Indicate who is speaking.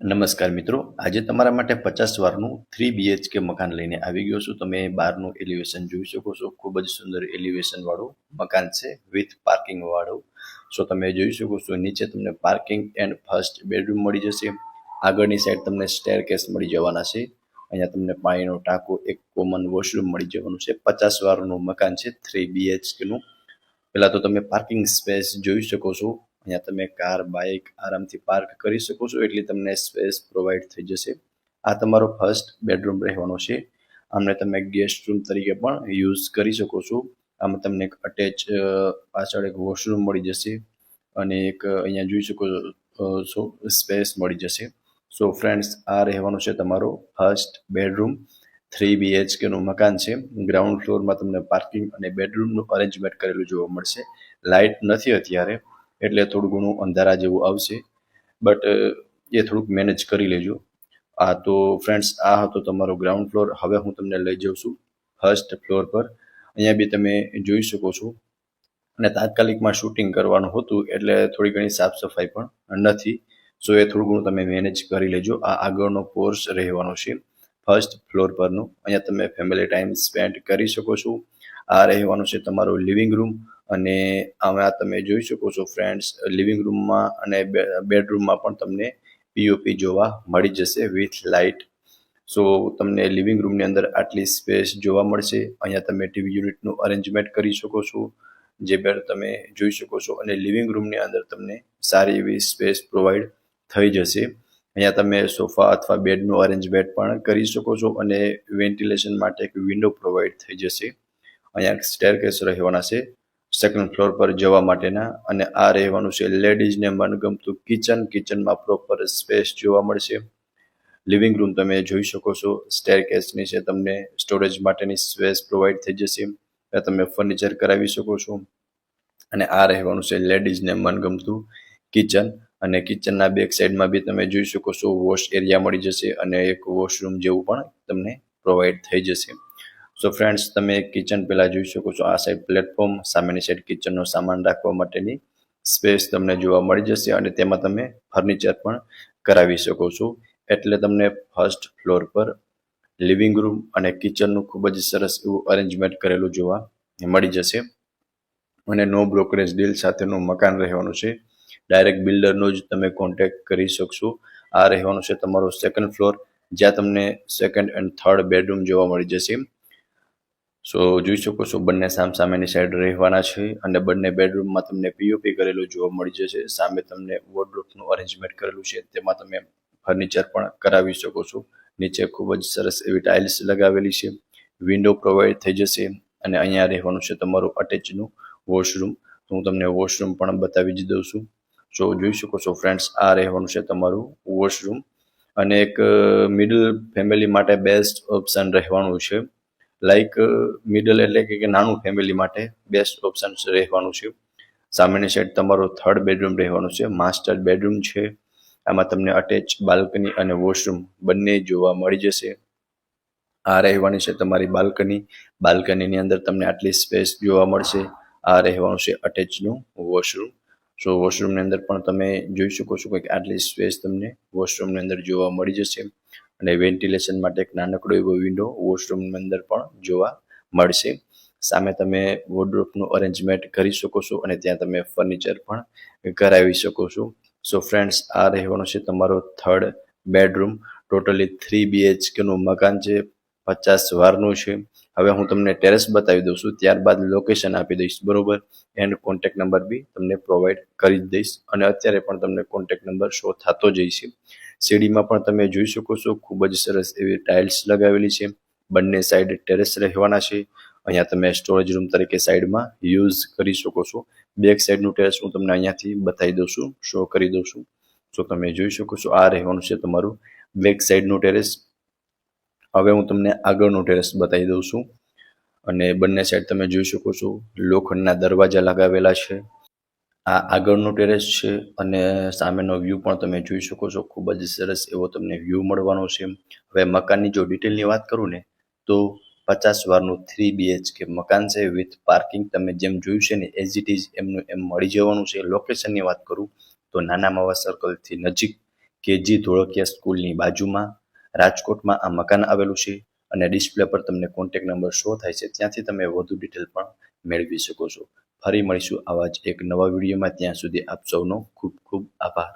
Speaker 1: નમસ્કાર મિત્રો, આજે તમારા માટે 50 વારનું 3 BHK મકાન લઈને આવી ગયો છું. તમે બહારનું એલિવેશન જોઈ શકો છો. ખૂબ જ સુંદર એલિવેશન વાળું મકાન છે વિથ પાર્કિંગ વાળું. તમે જોઈ શકો છો નીચે તમને પાર્કિંગ એન્ડ ફર્સ્ટ બેડરૂમ મળી જશે. આગળની સાઈડ તમને સ્ટેરકેસ મળી જવાના છે. અહીંયા તમને પાણીનો ટાંકો, એક કોમન વોશરૂમ મળી જવાનું છે. 50 વારનું મકાન છે 3 BHK નું. પહેલા તો તમે પાર્કિંગ સ્પેસ જોઈ શકો છો. અહીંયા તમે કાર, બાઇક આરામથી પાર્ક કરી શકો છો, એટલી તમને સ્પેસ પ્રોવાઈડ થઈ જશે. આ તમારો ફર્સ્ટ બેડરૂમ રહેવાનો છે. આમને તમે ગેસ્ટ રૂમ તરીકે પણ યુઝ કરી શકો છો. આમાં તમને એક અટેચ પાછળ એક વોશરૂમ મળી જશે અને એક અહીંયા જોઈ શકો છો સ્પેસ મળી જશે. ફ્રેન્ડ્સ, આ રહેવાનું છે તમારો ફર્સ્ટ બેડરૂમ. 3 BHK નું મકાન છે. ગ્રાઉન્ડ ફ્લોરમાં તમને પાર્કિંગ અને બેડરૂમનું અરેન્જમેન્ટ કરેલું જોવા મળશે. લાઇટ નથી અત્યારે, એટલે થોડું ઘણું અંધારા જેવું આવશે, બટ એ થોડુંક મેનેજ કરી લેજો. તો ફ્રેન્ડ્સ, આ હતો તમારો ગ્રાઉન્ડ ફ્લોર. હવે હું તમને લઈ જાઉં છું ફર્સ્ટ ફ્લોર પર. અહીંયા બી તમે જોઈ શકો છો. અને તાત્કાલિકમાં શૂટિંગ કરવાનું હતું, એટલે થોડી ઘણી સાફ સફાઈ પણ નથી. એ થોડું ઘણું તમે મેનેજ કરી લેજો. આ આગળનો પોર્ચ રહેવાનો છે ફર્સ્ટ ફ્લોર પરનું. અહીંયા તમે ફેમિલી ટાઈમ સ્પેન્ડ કરી શકો છો. આ રહેવાનું છે તમારો લિવિંગ રૂમ. અને આમાં તમે જોઈ શકો છો ફ્રેન્ડ્સ, લિવિંગ રૂમમાં અને બેડરૂમમાં પણ તમને પીઓપી જોવા મળી જશે વિથ લાઇટ. તમને લિવિંગ રૂમની અંદર આટલી સ્પેસ જોવા મળશે. અહીંયા તમે ટીવી યુનિટનું અરેન્જમેન્ટ કરી શકો છો, જે બેડ તમે જોઈ શકો છો. અને લિવિંગ રૂમની અંદર તમને સારી એવી સ્પેસ પ્રોવાઈડ થઈ જશે. અહીંયા તમે સોફા અથવા બેડનું અરેન્જમેન્ટ પણ કરી શકો છો અને વેન્ટિલેશન માટે એક વિન્ડો પ્રોવાઈડ થઈ જશે. અહીંયા સ્ટેરકેસ રહેવાના છે સેકન્ડ ફ્લોર પર જવા માટેના. અને આ રહેવાનું છે લેડીઝને મનગમતું કિચન. કિચનમાં પ્રોપર સ્પેસ જોવા મળશે. લિવિંગ રૂમ તમે જોઈ શકો છો. સ્ટેરકેસની છે તમને સ્ટોરેજ માટેની સ્પેસ પ્રોવાઈડ થઈ જશે. ત્યાં તમે ફર્નિચર કરાવી શકો છો. અને આ રહેવાનું છે લેડીઝને મનગમતું કિચન. અને કિચનના બેક સાઈડમાં બી તમે જોઈ શકો છો વોશ એરિયા મળી જશે અને એક વોશરૂમ જેવું પણ તમને પ્રોવાઈડ થઈ જશે. ફ્રેન્ડ્સ, તમે કિચન પહેલા જોઈ શકો છો. આ સાઈડ પ્લેટફોર્મ, સામેની સાઈડ કિચનનો સામાન રાખવા માટેની સ્પેસ તમને જોવા મળી જશે અને તેમાં તમે ફર્નિચર પણ કરાવી શકો છો. એટલે તમને ફર્સ્ટ ફ્લોર પર લિવિંગ રૂમ અને કિચનનું ખૂબ જ સરસ એવું અરેન્જમેન્ટ કરેલું જોવા મળી જશે. અને નો બ્રોકરેજ ડીલ સાથેનું મકાન રહેવાનું છે. ડાયરેક્ટ બિલ્ડરનો જ તમે કોન્ટેક્ટ કરી શકશો. આ રહેવાનું છે તમારો સેકન્ડ ફ્લોર, જ્યાં તમને સેકન્ડ એન્ડ થર્ડ બેડરૂમ જોવા મળી જશે. જોઈ શકો છો બંને સામેની સાઈડ રહેવાના છે અને બંને બેડરૂમમાં તમને પીઓપી કરેલું જોવા મળી જશે. સામે તમને વોર્ડરોબનું અરેન્જમેન્ટ કરેલું છે, તેમાં તમે ફર્નિચર પણ કરાવી શકો છો. નીચે ખૂબ જ સરસ એવી ટાઇલ્સ લગાવેલી છે. વિન્ડો પ્રોવાઈડ થઈ જશે. અને અહીંયા રહેવાનું છે તમારું અટેચનું વોશરૂમ. હું તમને વોશરૂમ પણ બતાવી જ દઉં છું. જોઈ શકો છો ફ્રેન્ડ્સ, આ રહેવાનું છે તમારું વોશરૂમ. અને એક મિડલ ફેમિલી માટે બેસ્ટ ઓપ્શન રહેવાનું છે. લાઈક મિડલ એટલે કે નાનું ફેમિલી માટે બેસ્ટ ઓપ્શન રહેવાનું છે. સામેની સાઈડ તમારો થર્ડ બેડરૂમ રહેવાનું છે. માસ્ટર બેડરૂમ છે. આમાં તમને અટેચ બાલ્કની અને વોશરૂમ બંને જોવા મળી જશે. આ રહેવાની છે તમારી બાલ્કની. બાલ્કનીની અંદર તમને આટલી સ્પેસ જોવા મળશે. આ રહેવાનું છે અટેચનું વોશરૂમ. વોશરૂમની અંદર પણ તમે જોઈ શકો છો કે આટલી સ્પેસ તમને વોશરૂમની અંદર જોવા મળી જશે. અને વેન્ટિલેશન માટે એક નાનકડો એવો વિન્ડો વોશરૂમની અંદર પણ જોવા મળશે. સામે તમે વોર્ડરોબનું અરેન્જમેન્ટ કરી શકો છો અને ત્યાં તમે ફર્નિચર પણ કરાવી શકો છો. ફ્રેન્ડ્સ, આ રહેવાનું છે તમારો થર્ડ બેડરૂમ. ટોટલી 3 BHK નું મકાન છે. 50 વારનું છે. હવે હું તમને ટેરેસ બતાવી દઉં છું, ત્યારબાદ લોકેશન આપી દઈશ, બરોબર. એન્ડ કોન્ટેક્ટ નંબર બી તમને પ્રોવાઈડ કરી દઈશ. અને અત્યારે પણ તમને કોન્ટેક્ટ નંબર શો થતો જ છે. સીડીમાં પણ તમે જોઈ શકો છો ખૂબ જ સરસ એવી ટાઇલ્સ લગાવેલી છે. બંને સાઈડ ટેરેસ રહેવાના છે. અહીંયા તમે સ્ટોરેજ રૂમ તરીકે સાઈડમાં યુઝ કરી શકો છો. બેક સાઈડનું ટેરેસ હું તમને અહીંયાથી બતાવી દઉં છું, શો કરી દઉં છું. તમે જોઈ શકો છો આ રહેવાનું છે તમારું બેક સાઈડનું ટેરેસ. હવે હું તમને આગળનું ટેરેસ બતાવી દઉં છું. અને બંને સાઈડ તમે જોઈ શકો છો લોખંડના દરવાજા લગાવેલા છે. આ આગળનું ટેરેસ છે અને સામેનો વ્યૂ પણ તમે જોઈ શકો છો. ખૂબ જ સરસ એવો તમને વ્યૂ મળવાનો છે. હવે મકાનની જો ડિટેલની વાત કરું ને, તો 50 વારનું 3 BHK મકાન છે વિથ પાર્કિંગ. તમે જેમ જોયું છે ને એઝ ઇટ ઇઝ એમનું એમ મળી જવાનું છે. લોકેશનની વાત કરું તો નાના માવા સર્કલથી નજીક કેજી ધોળકિયા સ્કૂલની બાજુમાં રાજકોટમાં આ મકાન આવેલું છે અને ડિસ્પ્લે પર તમને કોન્ટેક્ટ નંબર શો થાય છે, ત્યાંથી તમે વધુ ડિટેલ પણ મેળવી શકો છો. ફરી મળીશું આવા જ એક નવા વિડીયોમાં. ત્યાં સુધી આપ સૌનો ખૂબ ખૂબ આભાર.